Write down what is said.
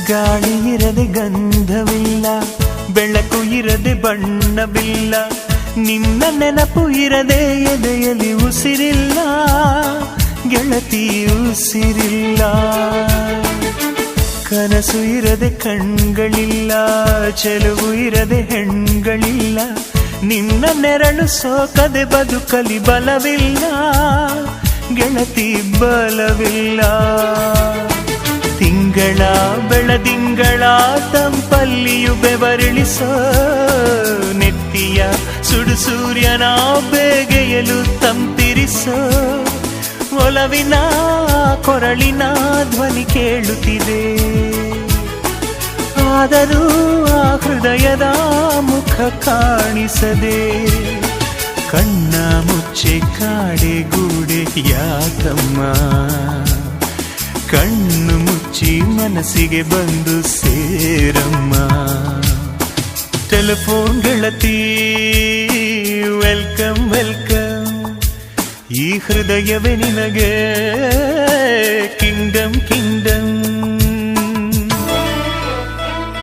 ಗಾಳಿ ಇರದೆ ಗಂಧವಿಲ್ಲ, ಬೆಳಕು ಇರದೆ ಬಣ್ಣವಿಲ್ಲ, ನಿನ್ನ ನೆನಪು ಇರದೆ ಎದೆಯಲ್ಲಿ ಉಸಿರಿಲ್ಲ, ಗೆಳತಿ ಉಸಿರಿಲ್ಲ. ಕನಸು ಇರದೆ ಕಣ್ಗಳಿಲ್ಲ, ಚೆಲುವು ಇರದೆ ಹೆಣ್ಗಳಿಲ್ಲ, ನಿನ್ನ ನೆರಳು ಸೋಕದೆ ಬದುಕಲಿ ಬಲವಿಲ್ಲ, ಗೆಳತಿ ಬಲವಿಲ್ಲ. ತಿಂಗಳ ಬೆಳದಿಂಗಳ ತಂಪಲ್ಲಿಯು ಬೆವರಿಳಿಸೋ, ನೆತ್ತಿಯ ಸುಡು ಸೂರ್ಯನ ಬೇಗೆಯಲು ತಂಪಿರಿಸೋ, ಒಲವಿನ ಕೊರಳಿನ ಧ್ವನಿ ಕೇಳುತ್ತಿದೆ, ಆದರೂ ಆ ಹೃದಯದ ಮುಖ ಕಾಣಿಸದೆ. ಕಣ್ಣ ಮುಚ್ಚೆ ಕಾಡೆ ಗೂಡೆ ಯಾಕಮ್ಮ, ಕಣ್ಣು ಮುಚ್ಚಿ ಮನಸ್ಸಿಗೆ ಬಂದು ಸೇರಮ್ಮ. ಟೆಲಿಫೋನ್ ಗೆಳತಿ ವೆಲ್ಕಮ್ ವೆಲ್ಕಮ್, ಈ ಹೃದಯವೇ ನಿನಗೆ